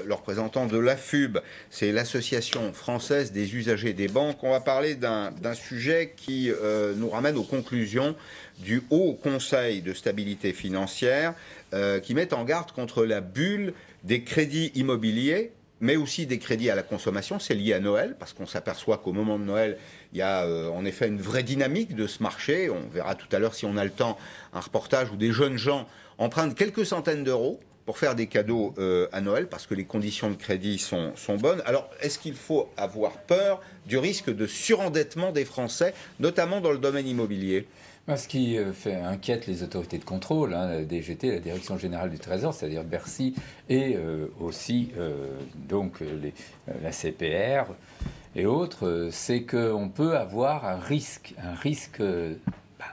le représentant de l'AFUB, c'est l'Association française des usagers des banques. On va parler d'un sujet qui nous ramène aux conclusions du Haut Conseil de stabilité financière qui met en garde contre la bulle des crédits immobiliers, mais aussi des crédits à la consommation. C'est lié à Noël, parce qu'on s'aperçoit qu'au moment de Noël, il y a en effet une vraie dynamique de ce marché. On verra tout à l'heure, si on a le temps, un reportage où des jeunes gens empruntent quelques centaines d'euros pour faire des cadeaux à Noël, parce que les conditions de crédit sont bonnes. Alors, est-ce qu'il faut avoir peur du risque de surendettement des Français, notamment dans le domaine immobilier ? Ce qui inquiète les autorités de contrôle, la DGT, la Direction Générale du Trésor, c'est-à-dire Bercy, et aussi la CPR et autres, c'est qu'on peut avoir un risque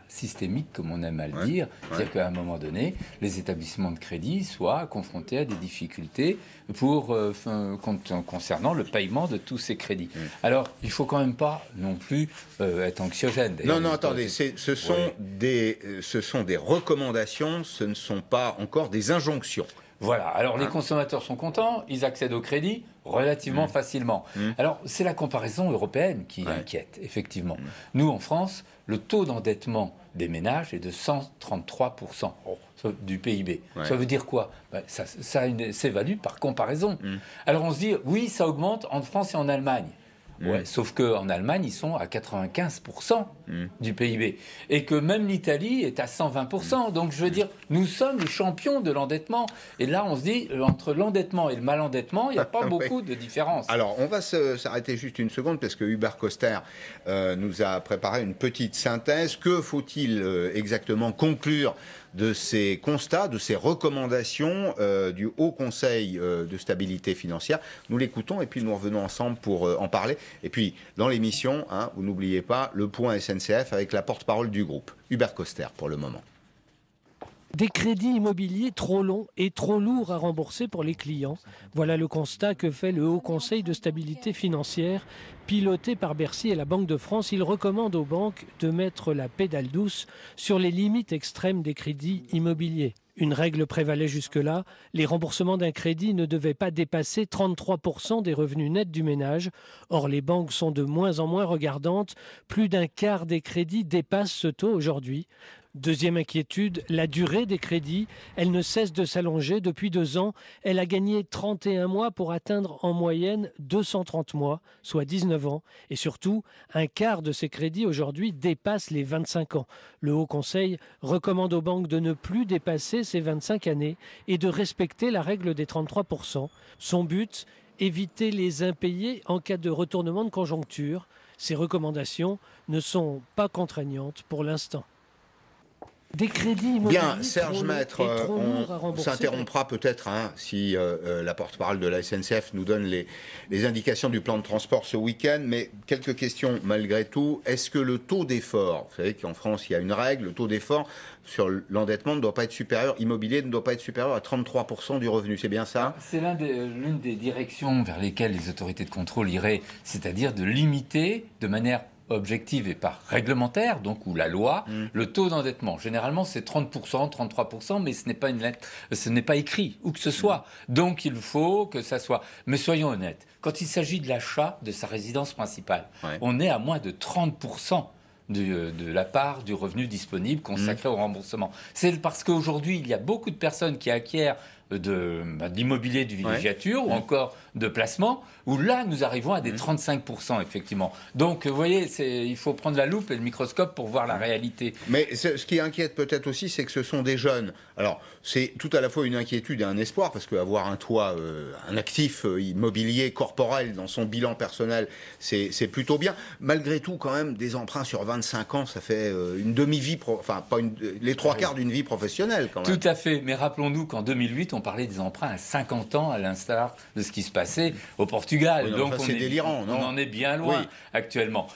systémique, comme on aime à le dire, c'est-à-dire qu'à un moment donné, les établissements de crédit soient confrontés à des difficultés concernant le paiement de tous ces crédits. Alors, il ne faut quand même pas non plus être anxiogène. Non, attendez, ce sont des recommandations, ce ne sont pas encore des injonctions. Voilà, alors les consommateurs sont contents, ils accèdent au crédit relativement facilement. Alors, c'est la comparaison européenne qui inquiète, effectivement. Nous, en France, le taux d'endettement des ménages est de 133% du PIB. Ça veut dire quoi ? Ça s'évalue par comparaison. Alors, on se dit, oui, ça augmente en France et en Allemagne. Sauf qu'en Allemagne, ils sont à 95% du PIB. Et que même l'Italie est à 120%. Donc, je veux dire, nous sommes les champions de l'endettement. Et là, on se dit, entre l'endettement et le malendettement, il n'y a pas beaucoup de différence. Alors, on va s'arrêter juste une seconde, parce que Hubert Koster nous a préparé une petite synthèse. Que faut-il exactement conclure de ces constats, de ces recommandations du Haut Conseil de stabilité financière? Nous l'écoutons et puis nous revenons ensemble pour en parler. Et puis, dans l'émission, vous n'oubliez pas, le point SNCF avec la porte-parole du groupe, Hubert Koster, pour le moment. Des crédits immobiliers trop longs et trop lourds à rembourser pour les clients. Voilà le constat que fait le Haut Conseil de stabilité financière. Piloté par Bercy et la Banque de France, il recommande aux banques de mettre la pédale douce sur les limites extrêmes des crédits immobiliers. Une règle prévalait jusque-là, les remboursements d'un crédit ne devaient pas dépasser 33% des revenus nets du ménage. Or, les banques sont de moins en moins regardantes. Plus d'un quart des crédits dépassent ce taux aujourd'hui. Deuxième inquiétude, la durée des crédits. Elle ne cesse de s'allonger. Depuis 2 ans, elle a gagné 31 mois pour atteindre en moyenne 230 mois, soit 19 ans. Et surtout, un quart de ces crédits aujourd'hui dépasse les 25 ans. Le Haut Conseil recommande aux banques de ne plus dépasser ces 25 années et de respecter la règle des 33%. Son but, éviter les impayés en cas de retournement de conjoncture. Ces recommandations ne sont pas contraignantes pour l'instant. Des crédits immobiliers. Bien, Serge Maître, on s'interrompra peut-être si la porte-parole de la SNCF nous donne les indications du plan de transport ce week-end, mais quelques questions malgré tout. Est-ce que le taux d'effort, vous savez qu'en France il y a une règle, le taux d'effort sur l'endettement ne doit pas être supérieur, immobilier ne doit pas être supérieur à 33% du revenu, c'est bien ça ? C'est l'une des directions vers lesquelles les autorités de contrôle iraient, c'est-à-dire de limiter de manière objective et par réglementaire, donc ou la loi, le taux d'endettement. Généralement, c'est 30%, 33%, mais ce n'est pas une lettre, ce n'est pas écrit, où que ce soit. Donc, il faut que ça soit. Mais soyons honnêtes, quand il s'agit de l'achat de sa résidence principale, on est à moins de 30% de la part du revenu disponible consacré au remboursement. C'est parce qu'aujourd'hui, il y a beaucoup de personnes qui acquièrent de l'immobilier de villégiature ou encore de placement, où là, nous arrivons à des 35%, effectivement. Donc, vous voyez, il faut prendre la loupe et le microscope pour voir la réalité. Mais ce qui inquiète peut-être aussi, c'est que ce sont des jeunes. Alors, c'est tout à la fois une inquiétude et un espoir, parce qu'avoir un toit, un actif immobilier corporel dans son bilan personnel, c'est plutôt bien. Malgré tout, quand même, des emprunts sur 25 ans, ça fait une demi-vie, les 3/4 d'une vie professionnelle, quand même. Tout à fait, mais rappelons-nous qu'en 2008, on parlait des emprunts à 50 ans, à l'instar de ce qui se passait au Portugal. Oui, donc c'est délirant, non ? On en est bien loin actuellement.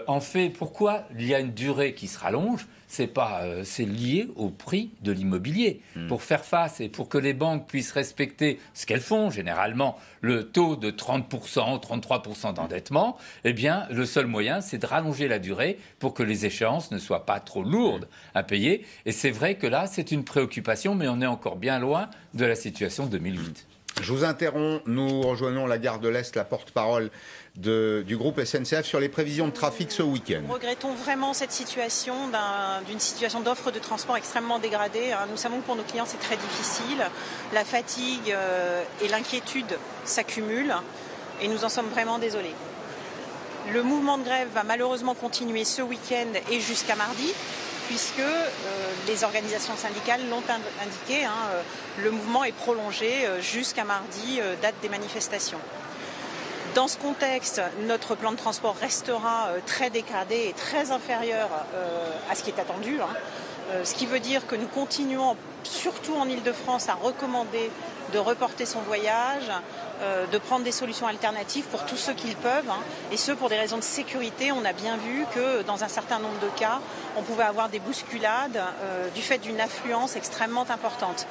En fait, pourquoi il y a une durée qui se rallonge ? C'est lié au prix de l'immobilier. Pour faire face et pour que les banques puissent respecter ce qu'elles font généralement, le taux de 30%, 33% d'endettement, eh bien, le seul moyen, c'est de rallonger la durée pour que les échéances ne soient pas trop lourdes à payer. Et c'est vrai que là, c'est une préoccupation, mais on est encore bien loin de la situation de 2008. Je vous interromps, nous rejoignons la gare de l'Est, la porte-parole du groupe SNCF sur les prévisions de trafic ce week-end. Nous regrettons vraiment cette situation, d'une situation d'offre de transport extrêmement dégradée. Nous savons que pour nos clients c'est très difficile, la fatigue et l'inquiétude s'accumulent et nous en sommes vraiment désolés. Le mouvement de grève va malheureusement continuer ce week-end et jusqu'à mardi, puisque les organisations syndicales l'ont indiqué, le mouvement est prolongé jusqu'à mardi, date des manifestations. Dans ce contexte, notre plan de transport restera très dégradé et très inférieur à ce qui est attendu, ce qui veut dire que nous continuons, surtout en Île-de-France, à recommander de reporter son voyage, de prendre des solutions alternatives pour tous ceux qui le peuvent, et ce pour des raisons de sécurité. On a bien vu que dans un certain nombre de cas, on pouvait avoir des bousculades du fait d'une affluence extrêmement importante.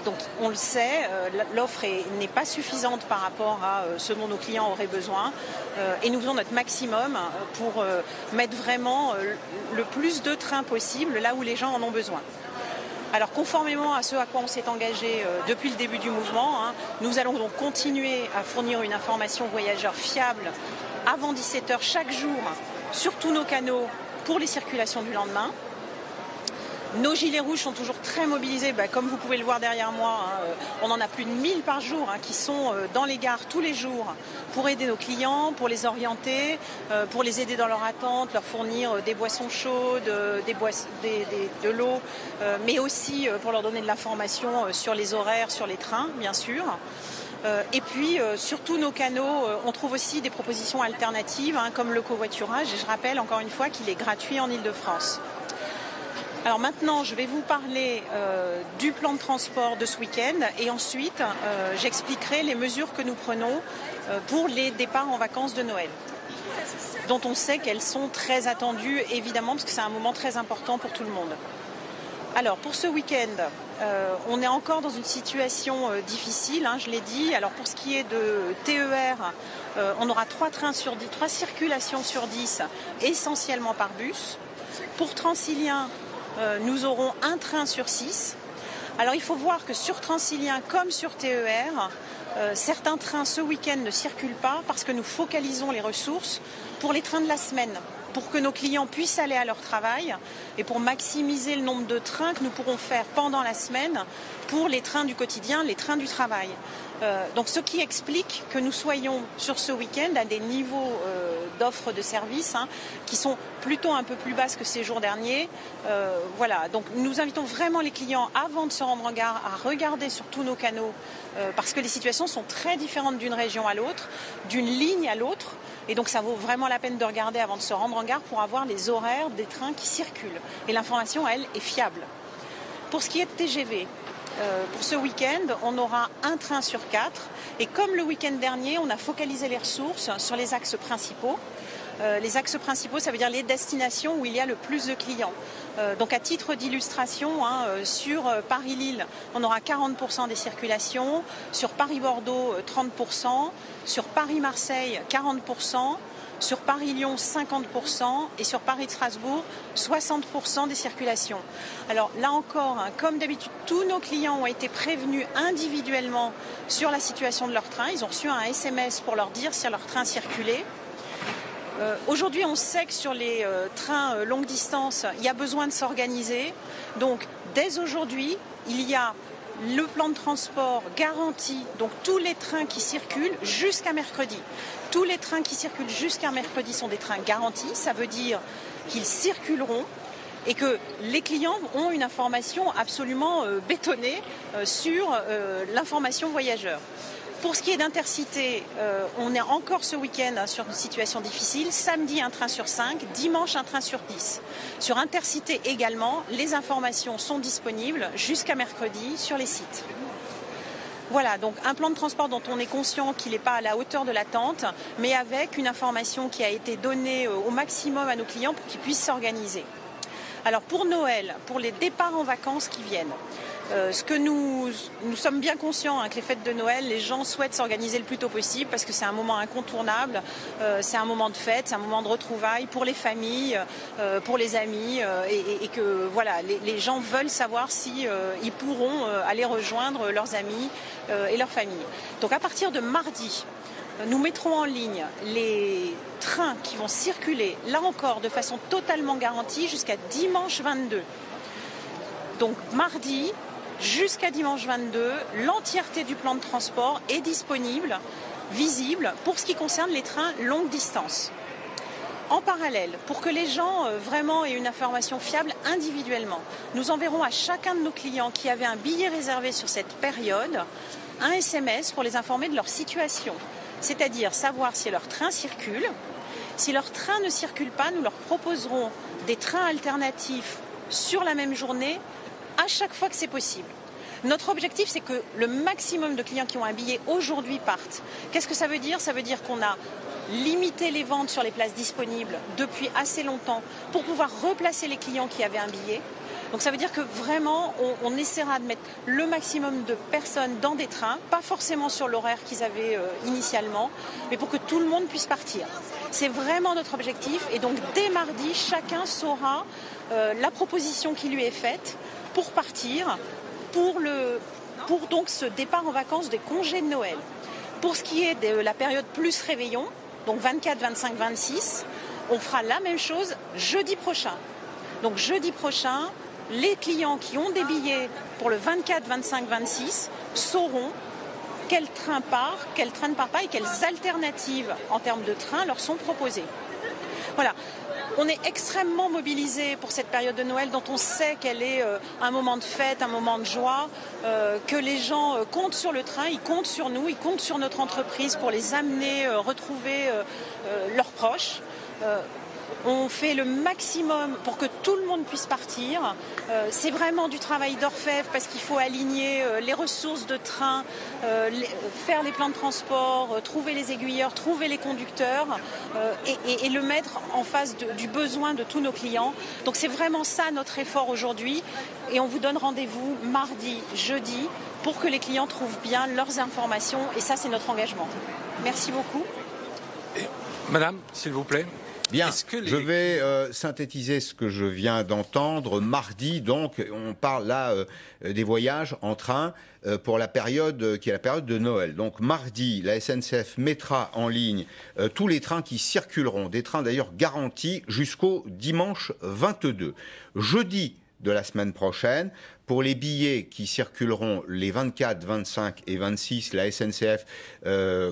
Donc on le sait, l'offre n'est pas suffisante par rapport à ce dont nos clients auraient besoin, et nous faisons notre maximum pour mettre vraiment le plus de trains possible là où les gens en ont besoin. Alors conformément à ce à quoi on s'est engagé depuis le début du mouvement, nous allons donc continuer à fournir une information voyageurs fiable avant 17h chaque jour sur tous nos canaux pour les circulations du lendemain. Nos gilets rouges sont toujours très mobilisés, comme vous pouvez le voir derrière moi, on en a plus de 1000 par jour qui sont dans les gares tous les jours pour aider nos clients, pour les orienter, pour les aider dans leur attente, leur fournir des boissons chaudes, de l'eau, mais aussi pour leur donner de l'information sur les horaires, sur les trains, bien sûr. Et puis, sur tous nos canaux, on trouve aussi des propositions alternatives, comme le covoiturage, et je rappelle encore une fois qu'il est gratuit en Île-de-France. Alors maintenant, je vais vous parler du plan de transport de ce week-end et ensuite, j'expliquerai les mesures que nous prenons pour les départs en vacances de Noël, dont on sait qu'elles sont très attendues, évidemment, parce que c'est un moment très important pour tout le monde. Alors, pour ce week-end, on est encore dans une situation difficile, je l'ai dit. Alors, pour ce qui est de TER, on aura 3 circulations sur 10, essentiellement par bus. Pour Transilien, nous aurons un train sur 6. Alors il faut voir que sur Transilien comme sur TER, certains trains ce week-end ne circulent pas parce que nous focalisons les ressources pour les trains de la semaine, pour que nos clients puissent aller à leur travail et pour maximiser le nombre de trains que nous pourrons faire pendant la semaine pour les trains du quotidien, les trains du travail. Donc ce qui explique que nous soyons sur ce week-end à des niveaux d'offres de services qui sont plutôt un peu plus basses que ces jours derniers. Voilà, donc nous invitons vraiment les clients avant de se rendre en gare à regarder sur tous nos canaux parce que les situations sont très différentes d'une région à l'autre, d'une ligne à l'autre. Et donc ça vaut vraiment la peine de regarder avant de se rendre en gare pour avoir les horaires des trains qui circulent. Et l'information, elle, est fiable. Pour ce qui est de TGV, pour ce week-end, on aura un train sur 4. Et comme le week-end dernier, on a focalisé les ressources sur les axes principaux. Les axes principaux, ça veut dire les destinations où il y a le plus de clients. Donc à titre d'illustration, sur Paris-Lille, on aura 40% des circulations, sur Paris-Bordeaux, 30%, sur Paris-Marseille, 40%, sur Paris-Lyon, 50% et sur Paris-Strasbourg, 60% des circulations. Alors là encore, comme d'habitude, tous nos clients ont été prévenus individuellement sur la situation de leur train. Ils ont reçu un SMS pour leur dire si leur train circulait. Aujourd'hui, on sait que sur les trains longue distance, il y a besoin de s'organiser. Donc, dès aujourd'hui, il y a le plan de transport garanti, donc tous les trains qui circulent jusqu'à mercredi. Tous les trains qui circulent jusqu'à mercredi sont des trains garantis. Ça veut dire qu'ils circuleront et que les clients ont une information absolument bétonnée sur l'information voyageur. Pour ce qui est d'Intercité, on est encore ce week-end sur une situation difficile. Samedi, un train sur 5, dimanche, un train sur 10. Sur Intercité également, les informations sont disponibles jusqu'à mercredi sur les sites. Voilà, donc un plan de transport dont on est conscient qu'il n'est pas à la hauteur de l'attente, mais avec une information qui a été donnée au maximum à nos clients pour qu'ils puissent s'organiser. Alors pour Noël, pour les départs en vacances qui viennent, Ce que nous sommes bien conscients que les fêtes de Noël, les gens souhaitent s'organiser le plus tôt possible parce que c'est un moment incontournable, c'est un moment de fête, c'est un moment de retrouvailles pour les familles, pour les amis et que voilà, les gens veulent savoir si ils pourront aller rejoindre leurs amis et leurs familles. Donc à partir de mardi, nous mettrons en ligne les trains qui vont circuler, là encore, de façon totalement garantie jusqu'à dimanche 22. Donc mardi jusqu'à dimanche 22, l'entièreté du plan de transport est disponible, visible, pour ce qui concerne les trains longue distance. En parallèle, pour que les gens vraiment aient une information fiable individuellement, nous enverrons à chacun de nos clients qui avaient un billet réservé sur cette période un SMS pour les informer de leur situation. C'est-à-dire savoir si leur train circule. Si leur train ne circule pas, nous leur proposerons des trains alternatifs sur la même journée à chaque fois que c'est possible. Notre objectif, c'est que le maximum de clients qui ont un billet aujourd'hui partent. Qu'est-ce que ça veut dire ? Ça veut dire qu'on a limité les ventes sur les places disponibles depuis assez longtemps pour pouvoir replacer les clients qui avaient un billet. Donc ça veut dire que vraiment, on essaiera de mettre le maximum de personnes dans des trains, pas forcément sur l'horaire qu'ils avaient initialement, mais pour que tout le monde puisse partir. C'est vraiment notre objectif et donc dès mardi, chacun saura la proposition qui lui est faite pour partir, pour donc ce départ en vacances des congés de Noël. Pour ce qui est de la période plus réveillon, donc 24, 25, 26, on fera la même chose jeudi prochain. Donc jeudi prochain, les clients qui ont des billets pour le 24, 25, 26 sauront quel train part, quel train ne part pas et quelles alternatives en termes de train leur sont proposées. Voilà. On est extrêmement mobilisés pour cette période de Noël dont on sait qu'elle est un moment de fête, un moment de joie, que les gens comptent sur le train, ils comptent sur nous, ils comptent sur notre entreprise pour les amener retrouver leurs proches. On fait le maximum pour que tout le monde puisse partir. C'est vraiment du travail d'orfèvre parce qu'il faut aligner les ressources de train, faire les plans de transport, trouver les aiguilleurs, trouver les conducteurs et le mettre en face du besoin de tous nos clients. Donc c'est vraiment ça notre effort aujourd'hui et on vous donne rendez-vous mardi, jeudi pour que les clients trouvent bien leurs informations et ça c'est notre engagement. Merci beaucoup. Madame, s'il vous plaît. Bien, je vais synthétiser ce que je viens d'entendre. Mardi, donc, on parle là des voyages en train pour la période qui est la période de Noël. Donc mardi, la SNCF mettra en ligne tous les trains qui circuleront, des trains d'ailleurs garantis jusqu'au dimanche 22. Jeudi de la semaine prochaine, pour les billets qui circuleront les 24, 25 et 26, la SNCF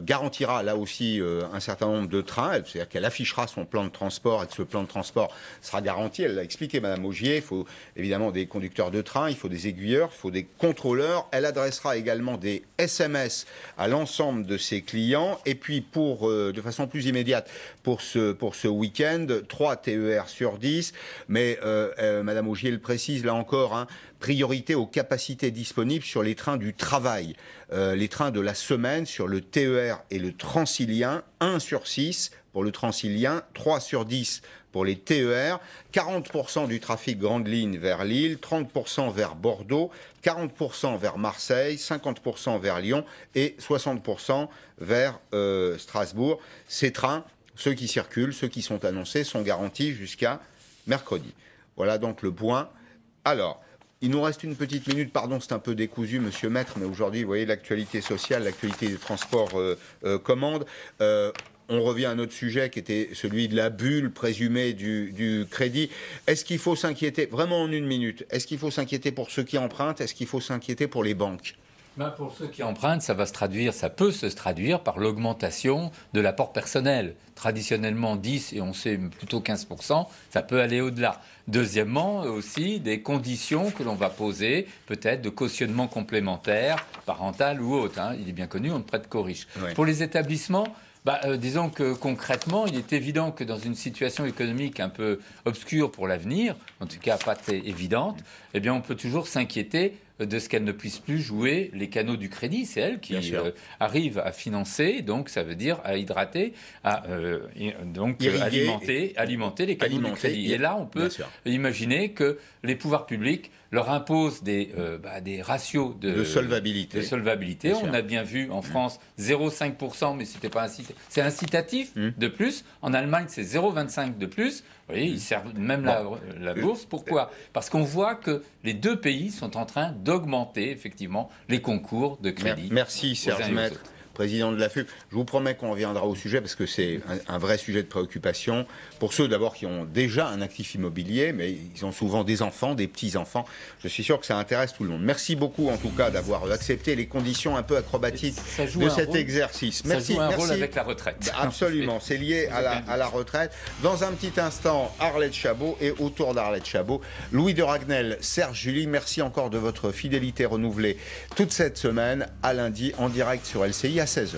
garantira là aussi un certain nombre de trains, c'est-à-dire qu'elle affichera son plan de transport et que ce plan de transport sera garanti. Elle l'a expliqué, Madame Augier, il faut évidemment des conducteurs de train, il faut des aiguilleurs, il faut des contrôleurs. Elle adressera également des SMS à l'ensemble de ses clients. Et puis, de façon plus immédiate, pour ce week-end, 3 TER sur 10. Mais Madame Augier le précise, là encore, priorité aux capacités disponibles sur les trains du travail. Les trains de la semaine sur le TER et le Transilien, 1 sur 6 pour le Transilien, 3 sur 10 pour les TER, 40% du trafic grande ligne vers Lille, 30% vers Bordeaux, 40% vers Marseille, 50% vers Lyon et 60% vers Strasbourg. Ces trains, ceux qui circulent, ceux qui sont annoncés, sont garantis jusqu'à mercredi. Voilà donc le point. Alors, il nous reste une petite minute, pardon, c'est un peu décousu, Monsieur Maître, mais aujourd'hui, vous voyez, l'actualité sociale, l'actualité des transports commande. On revient à un autre sujet qui était celui de la bulle présumée du crédit. Est-ce qu'il faut s'inquiéter, vraiment en une minute, est-ce qu'il faut s'inquiéter pour ceux qui empruntent, est-ce qu'il faut s'inquiéter pour les banques ? Pour ceux qui empruntent, ça peut se traduire par l'augmentation de l'apport personnel. Traditionnellement 10 et on sait plutôt 15%, ça peut aller au-delà. Deuxièmement, aussi des conditions que l'on va poser, peut-être de cautionnement complémentaire, parental ou autre. Il est bien connu, on ne prête qu'aux riches. Ouais. Pour les établissements, disons que concrètement, il est évident que dans une situation économique un peu obscure pour l'avenir, en tout cas pas très évidente, eh bien on peut toujours s'inquiéter de ce qu'elle ne puisse plus jouer les canaux du crédit. C'est elle qui arrive à financer, donc ça veut dire à hydrater, alimenter les canaux du crédit. Et là, on peut imaginer que les pouvoirs publics leur impose des ratios de solvabilité. On a bien vu en France 0,5%, mais c'était pas c'est incitatif de plus. En Allemagne, c'est 0,25 de plus. Vous voyez, ils servent même la bourse. Pourquoi? Parce qu'on voit que les deux pays sont en train d'augmenter effectivement les concours de crédit. Merci Serge Maître, président de la FUB. Je vous promets qu'on reviendra au sujet parce que c'est un vrai sujet de préoccupation. Pour ceux d'abord qui ont déjà un actif immobilier, mais ils ont souvent des enfants, des petits-enfants. Je suis sûr que ça intéresse tout le monde. Merci beaucoup en tout cas d'avoir accepté les conditions un peu acrobatiques de cet exercice. Merci. Ça joue un rôle avec la retraite. Absolument, c'est lié à la retraite. Dans un petit instant, Arlette Chabot et autour d'Arlette Chabot, Louis de Ragnel, Serge July, merci encore de votre fidélité renouvelée toute cette semaine. À lundi en direct sur LCI à 16h.